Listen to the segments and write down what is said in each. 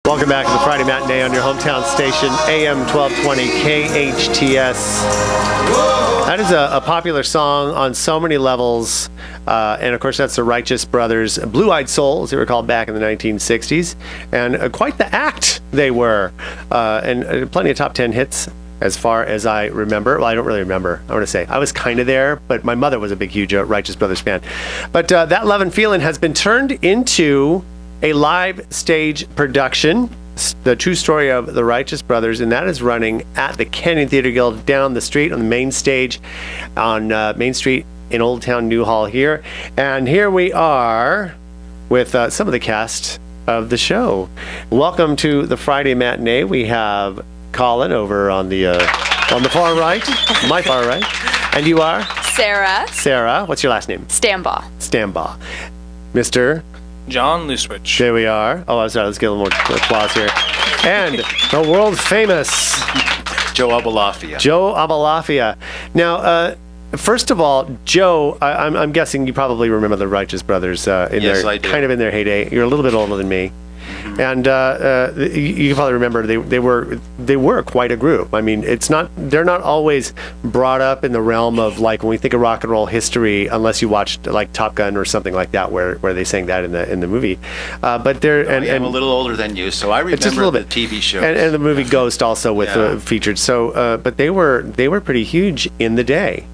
Welcome back to the Friday Matinee on your hometown station, AM 1220 KHTS. That is a popular song on so many levels. And of course, that's the Righteous Brothers, Blue-Eyed Soul, as they were called back in the 1960s. And quite the act they were. And plenty of top 10 hits as far as I remember. Well, I don't really remember. I want to say I was kind of there, but my mother was a big, huge Righteous Brothers fan. But that Love and Feeling has been turned into a live stage production, the true story of the Righteous Brothers, and that is running at the Kenyon Theater Guild down the street on the main stage on Main Street in Old Town Newhall here. And here we are with some of the cast of the show. Welcome to the Friday Matinee. We have Colin over on the far right, my far right. And you are? Sarah. Sarah. What's your last name? Stambaugh. Stambaugh. Mr. John Loosewich. There we are. Oh, I'm sorry. Let's get a little more applause here. And the world famous Joe Abalafia. Joe Abalafia. Now, first of all, Joe, I'm guessing you probably remember the Righteous Brothers Yes, I do. kind of in their heyday. You're a little bit older than me. And you probably remember they were quite a group. I mean, they're not always brought up in the realm of, like, when we think of rock and roll history, unless you watched like Top Gun or something like that, where they sang that in the movie. But they're I'm a little older than you, so I remember just a little the bit. TV shows. And the movie Ghost also with featured. So, but they were pretty huge in the day.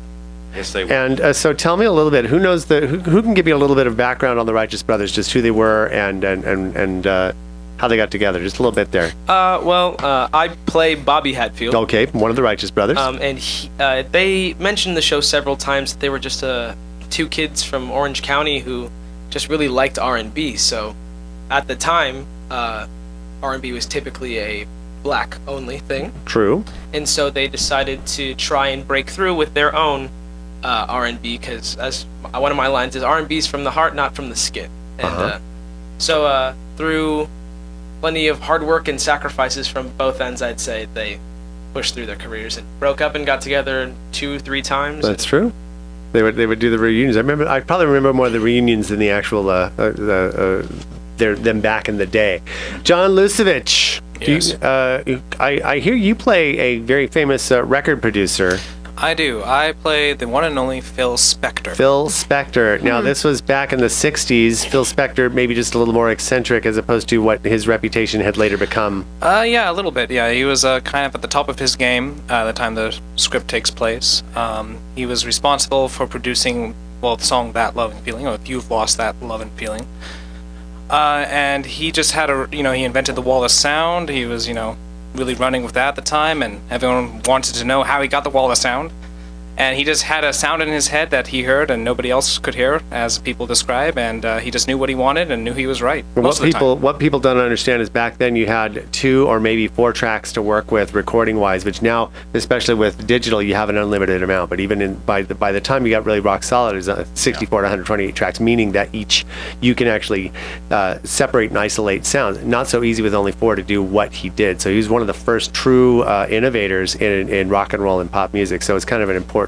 Yes, they were. And so tell me a little bit. Who knows who can give you a little bit of background on the Righteous Brothers, just who they were and how they got together, just a little bit there. I play Bobby Hatfield. Okay, one of the Righteous Brothers. And they mentioned the show several times that they were just two kids from Orange County who just really liked R&B. So at the time, R&B was typically a black-only thing. True. And so they decided to try and break through with their own R&B, because as one of my lines is, R&B's from the heart, not from the skin. And so through plenty of hard work and sacrifices from both ends, I'd say they pushed through their careers and broke up and got together 2-3 times. That's true. They would do the reunions. I probably remember more of the reunions than the actual them back in the day. John Loosewich. Yes. I hear you play a very famous record producer. I do. I play the one and only Phil Spector. Phil Spector. Now, this was back in the 60s. Phil Spector, maybe just a little more eccentric as opposed to what his reputation had later become. Yeah, a little bit. Yeah, he was kind of at the top of his game the time the script takes place. He was responsible for producing, the song That Love and Feeling, or If You've Lost That Love and Feeling. And he just had he invented the Wallace sound. He was, really running with that at the time, and everyone wanted to know how he got the Wallace sound. And he just had a sound in his head that he heard and nobody else could hear, as people describe, and he just knew what he wanted and knew he was right. What people don't understand is back then you had 2 or maybe 4 tracks to work with recording-wise, which now, especially with digital, you have an unlimited amount. But even by the time you got really rock solid, it's 64 to 128 tracks, meaning that you can actually separate and isolate sounds. Not so easy with only 4 to do what he did. So he was one of the first true innovators in rock and roll and pop music. So it's kind of an important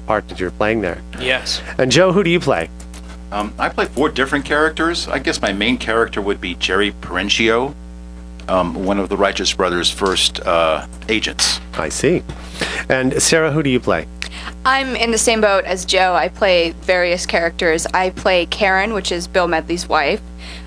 part that you're playing there. Yes. And Joe, who do you play? I play 4 different characters. I guess my main character would be Jerry Perenchio, one of the Righteous Brothers' first agents. I see. And Sarah, who do you play? I'm in the same boat as Joe. I play various characters. I play Karen, which is Bill Medley's wife.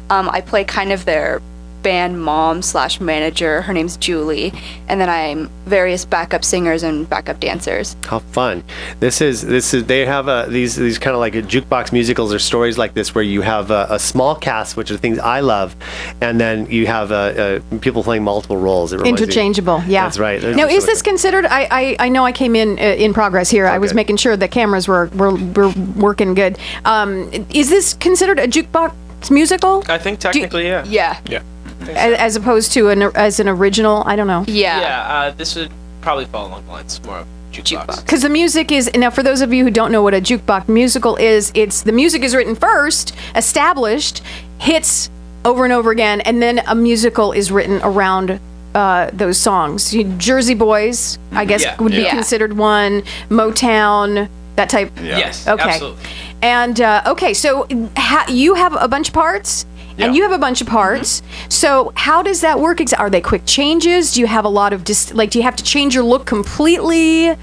I play kind of their band mom / manager. Her name's Julie. And then I'm various backup singers and backup dancers. How fun. This is they have these kind of like a jukebox musicals or stories like this where you have a small cast, which are things I love, and then you have people playing multiple roles. Interchangeable, yeah. That's right. Now, is this considered, I know I came in progress here. I was making sure the cameras were working good. Is this considered a jukebox musical? I think technically, yeah. Yeah. As opposed to as an original? I don't know. Yeah. This would probably fall along the lines more of jukebox. Because the music is, now for those of you who don't know what a jukebox musical is, the music is written first, established, hits over and over again, and then a musical is written around those songs. Jersey Boys, I guess, would be considered one. Motown, that type. Yes, okay. absolutely. And so you have a bunch of parts, and you have a bunch of parts. So how does that work? Are they quick changes? Do you have a lot of do you have to change your look completely?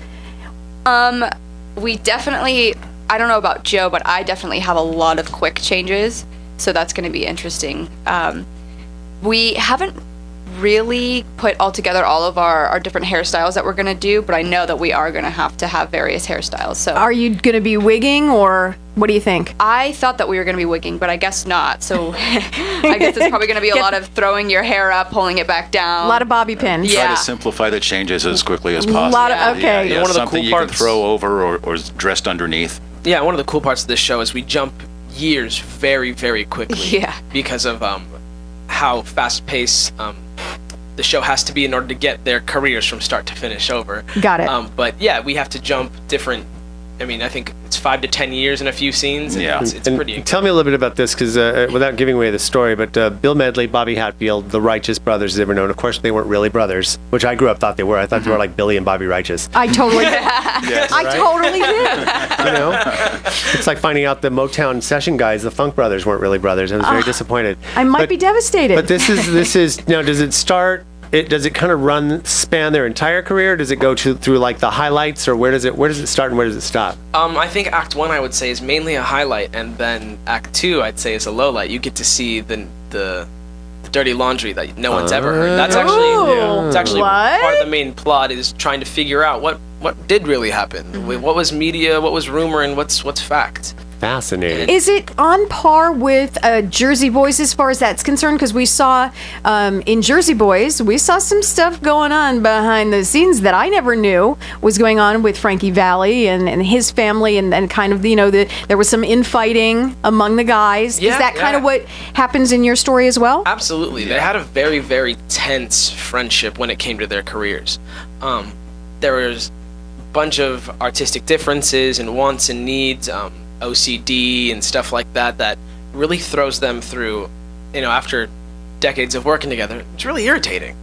We definitely, I don't know about Joe, but I definitely have a lot of quick changes, so that's going to be interesting. We haven't really put all together all of our different hairstyles that we're going to do, but I know that we are going to have various hairstyles. So Are you going to be wigging, or what do you think? I thought that we were going to be wigging, but I guess not. So I guess it's probably going to be a lot of throwing your hair up, pulling it back down. A lot of bobby pins. Yeah. Try to simplify the changes as quickly as possible. lot of- okay. Yeah, One of the something cool you can parts- throw over or is dressed underneath. Yeah, one of the cool parts of this show is we jump years very, very quickly. Yeah. Because of how fast-paced the show has to be in order to get their careers from start to finish over. Got it. But yeah, we have to jump different. I mean, I think it's 5 to 10 years in a few scenes. And Yeah. it's And pretty. tell me a little bit about this, because without giving away the story, but Bill Medley, Bobby Hatfield, the Righteous Brothers, as they were known. Of course, they weren't really brothers, which I grew up thought they were. I thought they were like Billy and Bobby Righteous. I totally did. I totally did. You know, it's like finding out the Motown session guys, the Funk Brothers, weren't really brothers. I was very disappointed. I might But- be devastated. But this is now. Does it start? Does it kind of span their entire career? Does it go through like the highlights, or where does it start and where does it stop? I think Act 1, I would say, is mainly a highlight, and then Act 2, I'd say, is a low light. You get to see the dirty laundry that no one's ever heard. That's actually Ooh. it's actually What? part of the main plot is trying to figure out what did really happen. What was media, what was rumor, and what's fact. Fascinating. Is it on par with Jersey Boys as far as that's concerned? Because we saw in Jersey Boys, we saw some stuff going on behind the scenes that I never knew was going on with Frankie Valli and his family, and kind of, there was some infighting among the guys. Is Yeah, that kind of yeah. what happens in your story as well? Absolutely. They had a very, very tense friendship when it came to their careers. There was a bunch of artistic differences and wants and needs, OCD and stuff like that really throws them through, after decades of working together. It's really irritating.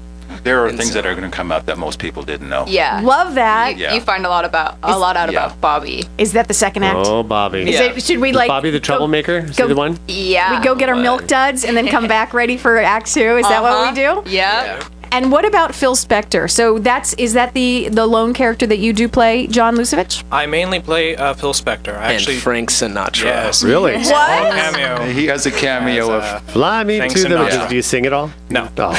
There are And things so- that are going to come out that most people didn't know. Yeah. Love that. Yeah. You find a lot out Yeah. about Bobby. Is that the second act? Oh, Bobby. Is Yeah. it, should we Is like Bobby the go- troublemaker? Is he go- the one? Yeah. We go get our milk duds and then come back ready for Act 2? Is that what we do? Yeah. And what about Phil Spector? So is that the lone character that you do play, John Lucevich? I mainly play Phil Spector. I actually, and Frank Sinatra. yes, Really? What? cameo. He has a cameo as, of Fly me Frank to the. Sinatra. Do you sing it all? No. Oh.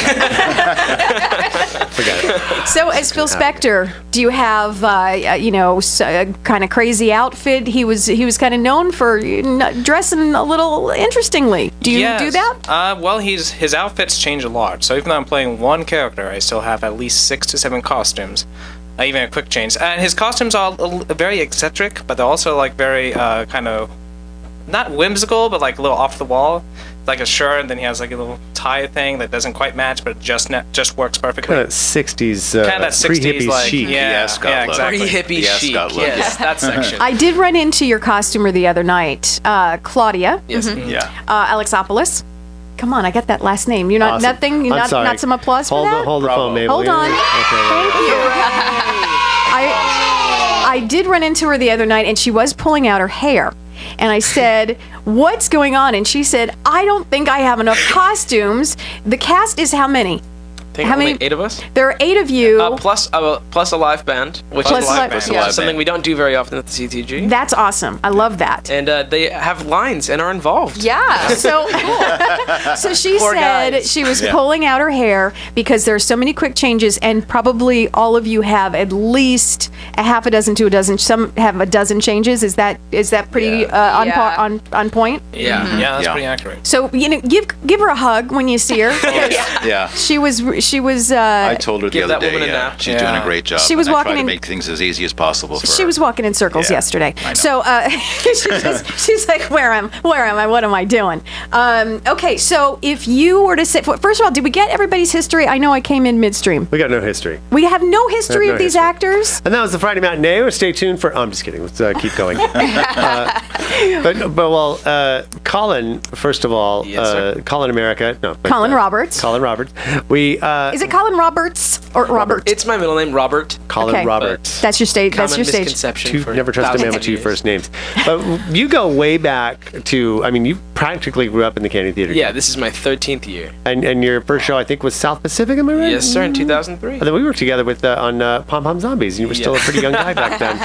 Forget it. So as Phil Spector, do you have a kind of crazy outfit? He was kind of known for dressing a little interestingly. Do you do that? Well, his outfits change a lot. So even though I'm playing one character, I still have at least 6 to 7 costumes, even a quick change. And his costumes are very eccentric, but they're also like very kind of not whimsical, but like a little off the wall. Like a shirt, and then he has like a little tie thing that doesn't quite match, but just works perfectly. Kind of 60s, Kind of that 60s, pre-hippie like, chic. yeah, Ascot yeah, look. exactly. Pre-hippie The chic. Ascot look, Yes, that section. I did run into your costumer the other night, Claudia, Yes. Yeah. Alexopoulos. Come on, I got that last name. You're not Awesome. nothing. You're I'm not sorry. not some applause Hold for that. the, hold the Bravo. phone, Mabel. Hold on. Okay. Thank you. I did run into her the other night, and she was pulling out her hair. And I said, "What's going on?" And she said, "I don't think I have enough costumes." The cast is how many? I think How only many- 8 of us. There are 8 of you. Plus a live band, which Plus is a live band. yeah, something we don't do very often at the CTG. That's awesome. I love that. And they have lines and are involved. Yeah. So, so she Poor said guys. she was pulling out her hair because there are so many quick changes, and probably all of you have at least a half a dozen to a dozen. Some have a dozen changes. Is that pretty on Yeah. on point? Yeah. Yeah, that's Yeah. pretty accurate. So give her a hug when you see her. Yeah. She was I told her the Give other that day, woman a nap. she's doing a Yeah. great job. She was and I walking try to in- make things as easy as possible for she her. was walking in circles Yeah, yesterday. I know. So she's like, where am I? What am I doing? Okay, so if you were to say, first of all, did we get everybody's history? I know I came in midstream. We got no history. We have no history no of these history. actors. And that was the Friday Matinee. Stay tuned for... I'm just kidding. Let's keep going. Colin, first of all, Yes, sir. Colin America. No, Colin Roberts. Colin Roberts. We Is it Colin Roberts or Robert? It's my middle name, Robert. Colin Okay. Roberts. That's your stage. That's Common your stage. misconception for Never trust a man thousands with of two years. first names. But you go way back to, I mean, you practically grew up in the Candy Theater. Yeah, this is my 13th year. And your first show, I think, was South Pacific, am I right? Yes, sir, in 2003. And then we worked together with on Pom Pom Zombies, and you were still a pretty young guy back then.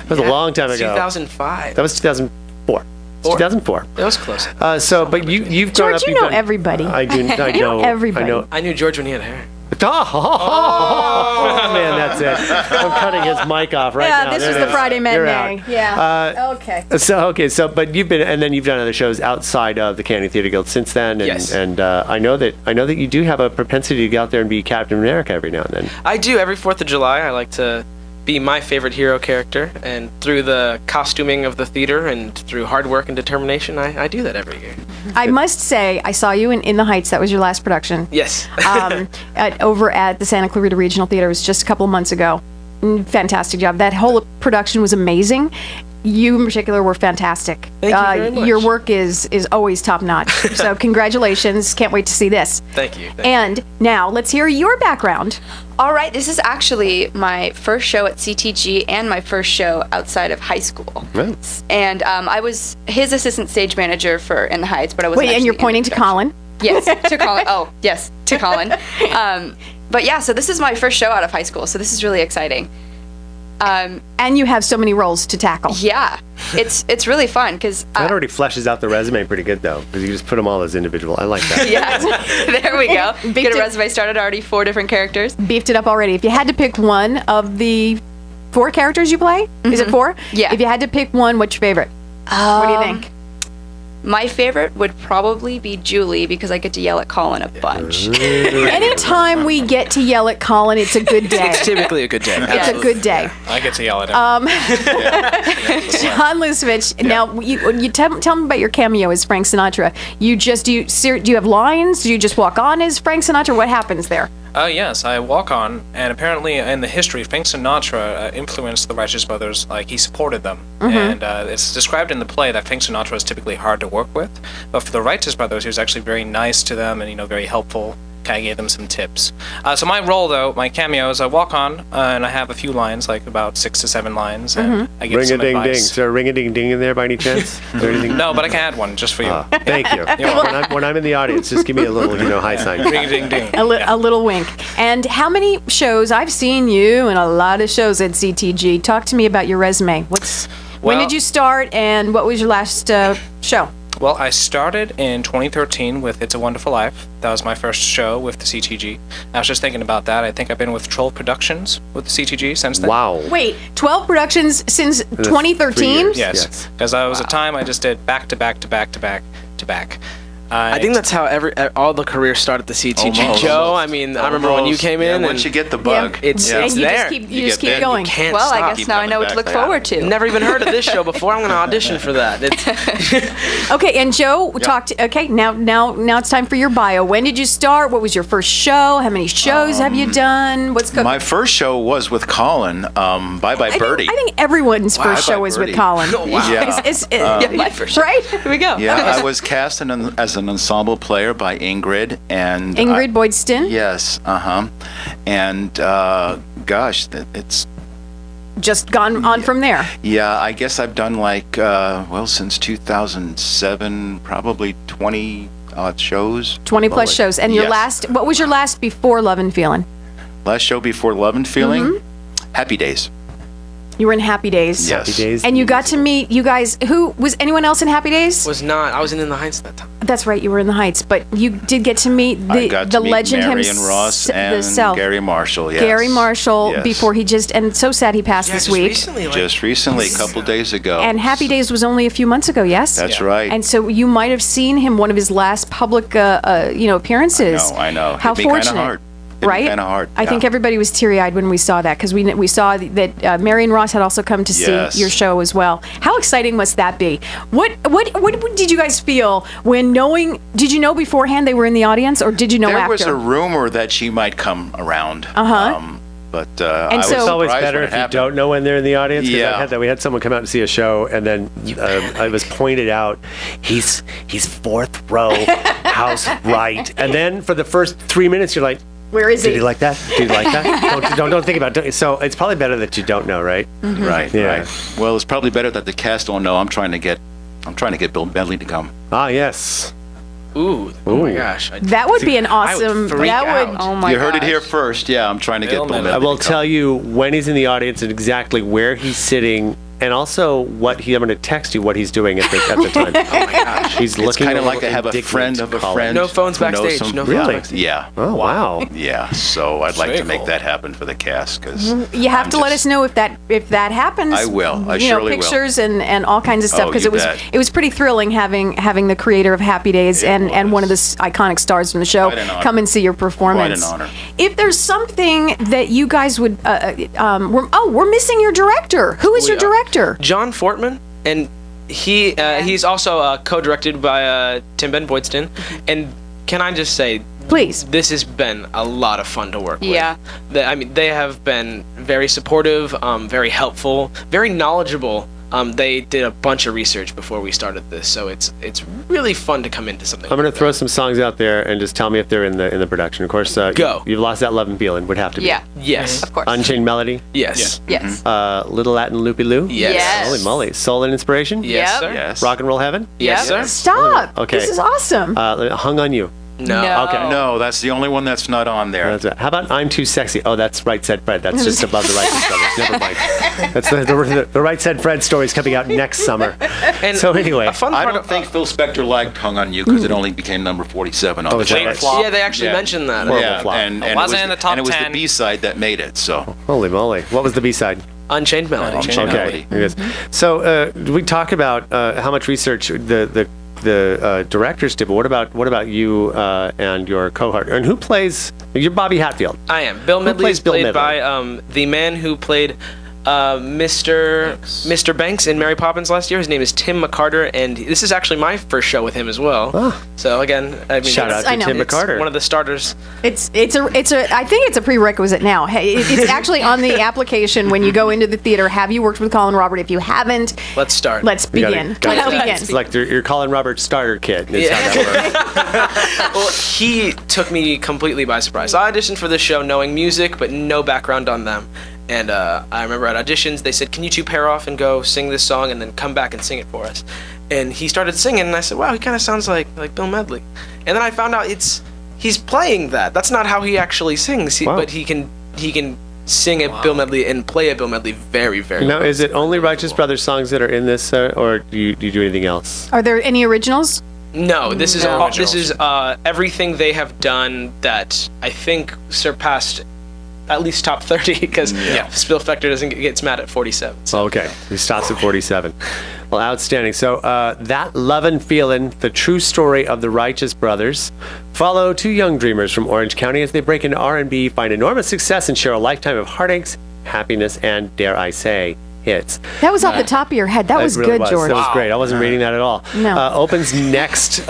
It was a long time ago. 2005. That was 2004. 2004. That was close. But you've grown George, up. you you've know done- everybody. I do. I You know know everybody. I know. I knew George when he had hair. Oh, man, that's it. I'm cutting his mic off right now. Yeah, this There was it the is. Friday You're Matinee. out. Yeah. Okay. But you've been, and then you've done other shows outside of the Candy Theater Guild since then, and Yes. I know that you do have a propensity to go out there and be Captain America every now and then. I do. Every 4th of July, I like to be my favorite hero character, and through the costuming of the theater and through hard work and determination, I do that every year. I must say, I saw you in the Heights. That was your last production. Yes. Over at the Santa Clarita Regional Theater. It was just a couple of months ago. Fantastic job. That whole production was amazing. You in particular were fantastic. Thank you very much. Your work is always top notch. So congratulations. Can't wait to see this. Thank you. And now let's hear your background. All right, this is actually my first show at CTG and my first show outside of high school. Right. And I was his assistant stage manager for In the Heights, but I wasn't Wait, and actually you're in pointing the to production. Colin. Yes, to Colin. Oh, yes, to Colin. But yeah, so this is my first show out of high school, so this is really exciting. And you have so many roles to tackle. Yeah, it's really fun because That already fleshes out the resume pretty good, though, because you just put them all as individual. I like that. yeah, there we go. Beefed Get a it. resume started already. 4 different characters. Beefed it up already. If you had to pick one of the 4 characters you play, is it 4? Yeah. If you had to pick one, what's your favorite? What do you think? My favorite would probably be Julie because I get to yell at Colin a bunch. Anytime we get to yell at Colin, it's a good day. It's typically a good day. It's a good day. I get to yell at him. John Lusovich, now you tell me about your cameo as Frank Sinatra. Do you have lines? Do you just walk on as Frank Sinatra? What happens there? Oh, yes, I walk on, and apparently in the history, Frank Sinatra influenced the Righteous Brothers, like he supported them. And it's described in the play that Frank Sinatra was typically hard to work with, but for the Righteous Brothers, he was actually very nice to them and, very helpful. Kind of gave them some tips. So my role, though, my cameo is I walk on, and I have a few lines, like about 6 to 7 lines, and I give some Ring-a-ding-ding. advice. Is there a ring-a-ding-ding in there by any chance? Is there anything? No, but I can add one just for you. Thank you. When I'm in the audience, just give me a little, high sign. Ring-a-ding-ding. A little wink. And how many shows? I've seen you in a lot of shows at CTG. Talk to me about your resume. When Well- did you start, and what was your last show? Well, I started in 2013 with It's a Wonderful Life. That was my first show with the CTG. I was just thinking about that. I think I've been with Troll Productions with the CTG since then. Wow. Wait, 12 productions since 3 2013? years. Yes, because I was a time I just did back to back to back to back to back. I think that's how all the careers start at the CTG. Almost. Joe, I mean, I remember when you came in, Once and you get the bug, it's And you there. just keep get going. Can't Well, stop. I guess Keep now I coming know what to back. look Yeah. forward to. Never even heard of this show before. I'm going to audition for that. It's Okay, and Joe talked. Okay, now it's time for your bio. When did you start? What was your first show? How many shows have you done? What's good? my first show was with Colin. Bye Bye Birdie. I think everyone's first Bye show Bye was with Birdie. Colin. wow. Yeah. Yeah, my first show. Right? Here we go. Yeah, I was cast as an ensemble player by Ingrid and Ingrid Boydston. Yes, and gosh, it's Just gone on from there. yeah. I guess I've done since 2007, probably 20 odd shows. 20 plus shows. And your Yes. what was your last before Love and Feeling? Last show before Love and Feeling, Mm-hmm. Happy Days. You were in Happy Days. Yes. Happy Days. And you got to meet you guys. Who was anyone else in Happy Days? I was in the Heights at that time. That's right, you were in the Heights, but you did get to meet I got the to meet legend Marion Ross and himself. Gary Marshall. Yes. Gary Marshall, Yes. before he and so sad he passed this just week. recently, Just recently, a couple days ago. And Happy Days was only a few months ago, yes? That's Yeah. right. And so you might have seen him one of his last public, appearances. I know. How Hit me kinda fortunate, hard. Hit me right? kinda hard, I think yeah. everybody was teary-eyed when we saw that because we saw that Marion Ross had also come to Yes. see your show as well. How exciting must that be? What did you guys feel when knowing? Did you know beforehand they were in the audience, or did you know there after? was a rumor that she might come around. But I And was so- It's always surprised better when if it you happened. don't know when they're in the audience. 'Cause Yeah. I had that. We had someone come out and see a show, and then it was pointed out he's 4th row, house right, and then for the first 3 minutes you're like, Where is Did he? you like that? Did you like that? don't think about it. So it's probably better that you don't know, right? Right, Yeah. right. Well, it's probably better that the cast don't know. I'm trying to get Bill Medley to come. Ah, yes. Ooh, oh my gosh. That would be an awesome. freak That would. out. Oh my You heard it gosh. here first. Yeah, I'm trying to get Bill Bill Medley. Medley I will to come. tell you when he's in the audience and exactly where he's sitting, and also I'm going to text you what he's doing at the time. Oh my gosh. He's It's looking kind a of like little I have a indignant friend of a calling. friend. No phones who knows backstage, some- no phones Really? backstage. Yeah, Oh, wow. yeah. So I'd like Very to make cool. that happen for the cast because You have to let us know if that happens. I will. I you surely know, will. pictures and all kinds of stuff Oh, because you it bet. was pretty thrilling having the creator of Happy Days It and one of the was. iconic stars from the show Quite an honor. come and see your performance. Quite an honor. If there's something that you guys would, we're missing your director. Who is your We are. director? John Fortman, and he's also co-directed by Tim Ben Voidston. And can I just say, Please. this has been a lot of fun to work Yeah. with. They have been very supportive, very helpful, very knowledgeable. They did a bunch of research before we started this, so it's really fun to come into something. I'm going to throw some songs out there and just tell me if they're in the production. Of course, Go. You've Lost That Love and Feeling would have to be. Yeah, Yes. of course. Unchained Melody, Yes. Yes. Little Latin Loopy Loo. Yes. Yes. Holy moly. Soul and Inspiration. Yes, Yep. sir. Yes. Rock and Roll Heaven. Yes, Yep. sir. Stop. Okay. This is awesome. Hung on You. No. No. Okay. No, that's the only one that's not on there. That's it. How about I'm Too Sexy? Oh, that's Right Said Fred. That's just above the Righteous Brothers. Never mind. That's the Right Said Fred story's coming out next summer. And So anyway, a fun I part don't of think Phil Spector liked "Hung on You" because it only became number 47 on the is that chart. right? Yeah, they actually Yeah. mentioned that. Horrible Yeah, flop. and It it wasn't was, in the top and it was 10. the B-side that made it. So holy moly. What was the B-side? Unchained Melody. Unchained Okay. Melody. It is. So we talk about how much research the directors did, but what about you and your cohort? And who plays? You're Bobby Hatfield. I am. Bill Medley plays is Bill played Medley? by the man who played Mr. Banks in Mary Poppins last year. His name is Tim McCarter, and this is actually my first show with him as well. Ah. So again, I mean, Shout out it's- I to know. Tim It's McCarter. one of the starters. It's a I think it's a prerequisite now. Hey, it's actually on the application when you go into the theater. Have you worked with Colin Robert? If you haven't, Let's start. let's You begin. gotta- Let's begin. It's like you're Colin Roberts' starter kit. Is Yeah. how that works. Well, he took me completely by surprise. I auditioned for this show knowing music, but no background on them. And I remember at auditions, they said, "Can you two pair off and go sing this song and then come back and sing it for us?" And he started singing, and I said, "Wow, he kind of sounds like Bill Medley." And then I found out he's playing that. That's not how he actually sings. Wow. But he can sing a Bill Medley and play a Bill Medley very, very Now, well. is it only Righteous Brothers songs that are in this, or do you do anything else? Are there any originals? No, this is No. everything they have done that I think surpassed at least top 30 because Bill Spector gets mad at 47. So. Okay, he stops at 47. Well, outstanding. So that Love and Feelin', the true story of the Righteous Brothers, follow two young dreamers from Orange County as they break into R&B, find enormous success, and share a lifetime of heartaches, happiness, and, dare I say, hits. That was off the top of your head. That was It really good, George. That was great. I wasn't reading that at all. No. Opens next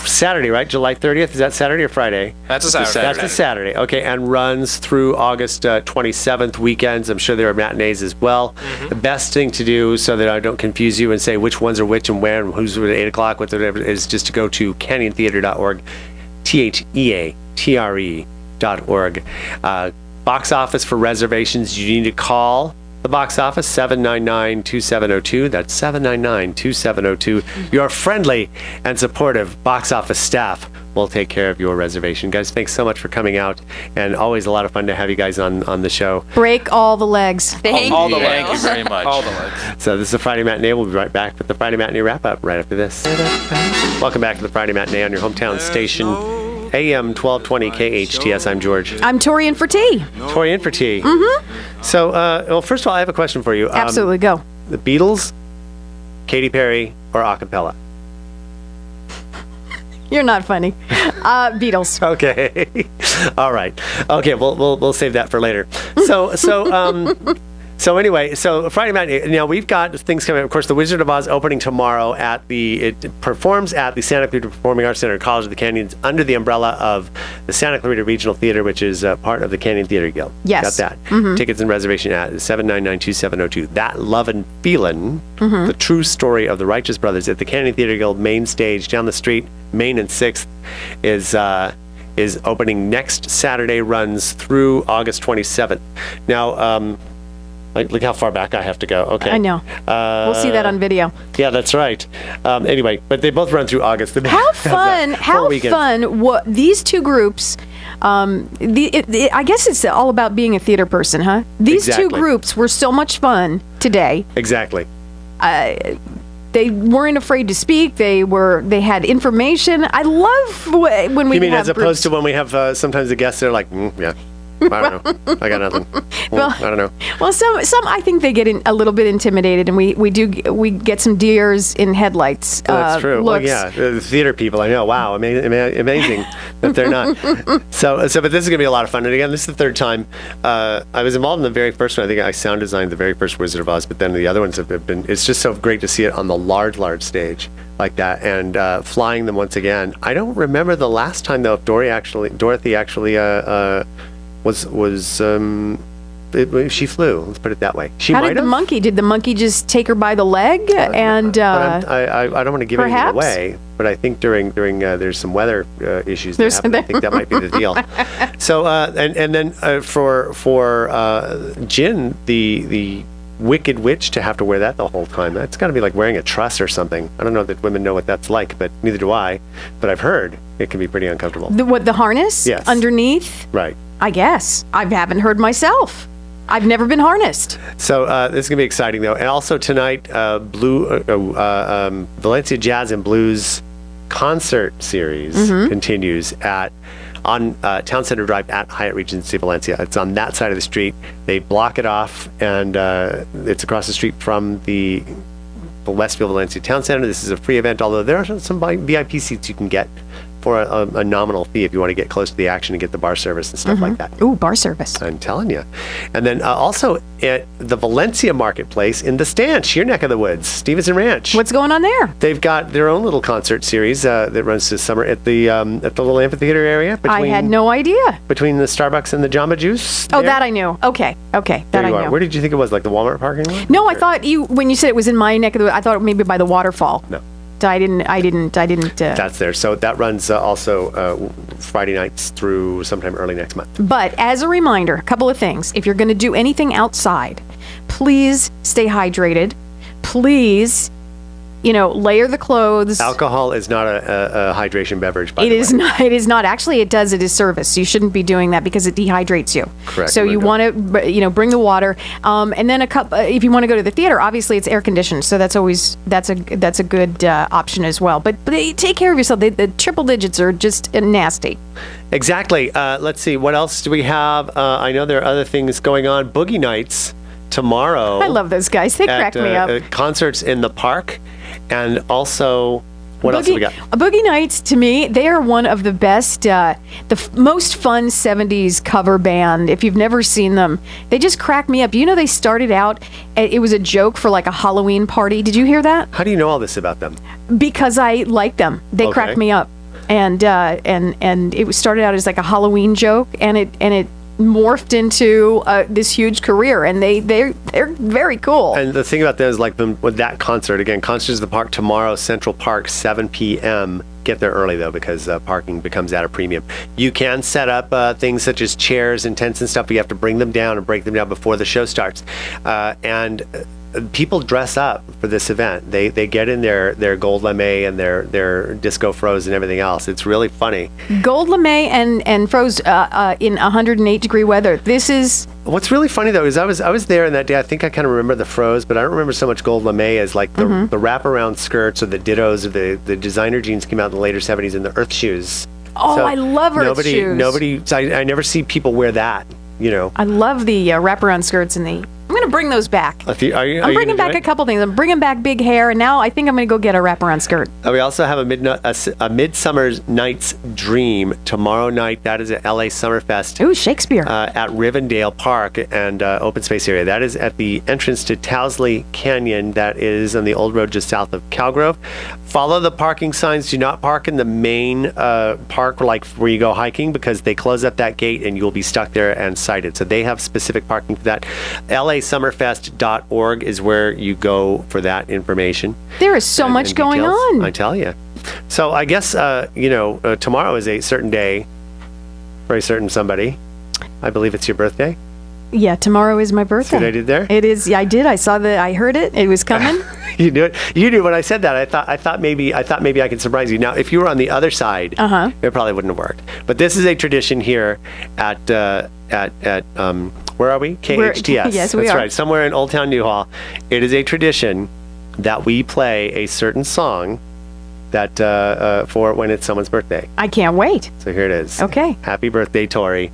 Saturday, right? July 30th. Is that Saturday or Friday? That's a Saturday. That's a Saturday. Okay, and runs through August 27th, weekends. I'm sure there are matinees as well. The best thing to do, so that I don't confuse you and say which ones are which and where and who's at 8 o'clock, whatever, is just to go to canyontheater.org, theatre.org. Box office for reservations, you need to call the box office, 799-2702. That's 799-2702. Your friendly and supportive box office staff will take care of your reservation. Guys, thanks so much for coming out, and always a lot of fun to have you guys on the show. Break all the legs. Thank all the you. legs. Thank you very much. All the legs. So this is the Friday Matinee. We'll be right back with the Friday Matinee wrap-up right after this. Welcome back to the Friday Matinee on your hometown station, AM 1220 KHTS. I'm George. I'm Tori in for tea. Tori in for T. Mm-hmm. So, well, first of all, I have a question for you. Absolutely, go. The Beatles, Katy Perry, or a cappella? You're not funny. Beatles. Okay. All right. Okay, we'll save that for later. So anyway, so Friday Matinee. Now we've got things coming up. Of course, the Wizard of Oz opening tomorrow it performs at the Santa Clarita Performing Arts Center, College of the Canyons, under the umbrella of the Santa Clarita Regional Theater, which is part of the Canyon Theater Guild. Yes. Got that. Tickets and reservation at 799-2702. That Love and Feelin', the true story of the Righteous Brothers at the Canyon Theater Guild main stage down the street, Main and 6th, is is opening next Saturday, runs through August 27th. Now, look how far back I have to go. Okay. I know. We'll see that on video. Yeah, that's right. Anyway, but they both run through August. How fun! These two groups. I guess it's all about being a theater person, huh? These two Exactly. groups were so much fun today. Exactly. They weren't afraid to speak. They had information. I love when we You mean have as opposed to when we have sometimes the guests, they're like, yeah. I don't know. I got nothing. Well, I don't know. Well, some I think they get a little bit intimidated, and we get some deers in headlights. That's true. Well, Looks. yeah, the theater people. I know. Wow, amazing that they're not. So, but this is gonna be a lot of fun. And again, this is the third time I was involved in the very first one. I think I sound designed the very first Wizard of Oz, but then the other ones have been. It's just so great to see it on the large stage like that, and flying them once again. I don't remember the last time though. If Dorothy actually she flew. Let's put it that way. She How might did the have. monkey? Did the monkey just take her by the leg? And I don't want to give anything perhaps? away, but I think during there's some weather issues that There's- happen. I think that might be the deal. So and then for Jin, the Wicked Witch, to have to wear that the whole time, that's got to be like wearing a truss or something. I don't know that women know what that's like, but neither do I. But I've heard it can be pretty uncomfortable. the harness? Yes. Underneath? Right. I guess. I haven't heard myself. I've never been harnessed. So this is gonna be exciting though, and also tonight, Valencia Jazz and Blues concert series continues on Town Center Drive at Hyatt Regency Valencia. It's on that side of the street. They block it off, and it's across the street from the Westfield Valencia Town Center. This is a free event, although there are some VIP seats you can get for a nominal fee if you want to get close to the action and get the bar service and stuff like that. Ooh, bar service. I'm telling you. And then also at the Valencia Marketplace in the Stanch, your neck of the woods, Stevenson Ranch. What's going on there? They've got their own little concert series that runs this summer at the little amphitheater area I had no idea. between the Starbucks and the Jamba Juice. Oh, there. that I knew. Okay, that There I you are. knew. Where did you think it was? Like the Walmart parking lot? No, I thought when you said it was in my neck of the woods, I thought maybe by the waterfall. No. I didn't. That's there. So that runs also Friday nights through sometime early next month. But as a reminder, a couple of things. If you're going to do anything outside, please stay hydrated. Please, layer the clothes. Alcohol is not a hydration beverage, by the way. It is not. It is not. Actually, it does a disservice. You shouldn't be doing that because it dehydrates you. Correct. So you want to, bring the water, and then if you want to go to the theater, obviously it's air conditioned, so that's a good option as well. But take care of yourself. The triple digits are just nasty. Exactly. Let's see. What else do we have? I know there are other things going on. Boogie Nights tomorrow. I love those guys. They crack me up. Concerts in the park. And also, what else have we got? Boogie Nights, to me, they are one of the best, most fun 70s cover band. If you've never seen them, they just crack me up. They started out, it was a joke for like a Halloween party. Did you hear that? How do you know all this about them? Because I like them. They Okay. crack me up. And it was started out as like a Halloween joke, and it morphed into this huge career, and they're very cool. And the thing about that is, like, with that concert, again, Concerts in the Park tomorrow, Central Park, 7 p.m. Get there early, though, because parking becomes at a premium. You can set up things such as chairs and tents and stuff, but you have to bring them down and break them down before the show starts. And people dress up for this event. They get in their gold lame and their disco froze and everything else. It's really funny. Gold lame and froze in 108-degree weather. This is What's really funny though is I was there in that day. I think I kind of remember the froze, but I don't remember so much gold lame as like the wraparound skirts or the dittos of the designer jeans came out in the later 70s and the earth shoes. Oh, So I love Earth shoes. I never see people wear that. I love the wraparound skirts and I'm going to bring those back. Are you I'm bringing gonna back do a it? couple things. I'm bringing back big hair, and now I think I'm going to go get a wraparound skirt. We also have a Midsummer Night's Dream tomorrow night. That is at LA Summerfest. Ooh, Shakespeare. At Rivendell Park and open space area. That is at the entrance to Towsley Canyon. That is on the old road just south of Cowgrove. Follow the parking signs. Do not park in the main park, like where you go hiking, because they close up that gate and you'll be stuck there and cited. So they have specific parking for that. LASummerfest.org is where you go for that information. There is so much and going details. on. I tell you. So I guess tomorrow is a certain day for a certain somebody. I believe it's your birthday. Yeah, tomorrow is my birthday. See what I did there? It is. Yeah, I did. I saw I heard it. It was coming. You knew it. You knew when I said that. I thought maybe I could surprise you. Now, if you were on the other side, it probably wouldn't have worked. But this is a tradition here at where are we? KHTS. Yes, we That's are. right. Somewhere in Old Town Newhall. It is a tradition that we play a certain song that for when it's someone's birthday. I can't wait. So here it is. Okay. Happy birthday, Tori.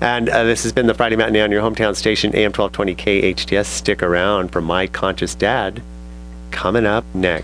And this has been the Friday Matinee on your hometown station, AM 1220 KHTS. Stick around for My Conscious Dad coming up next.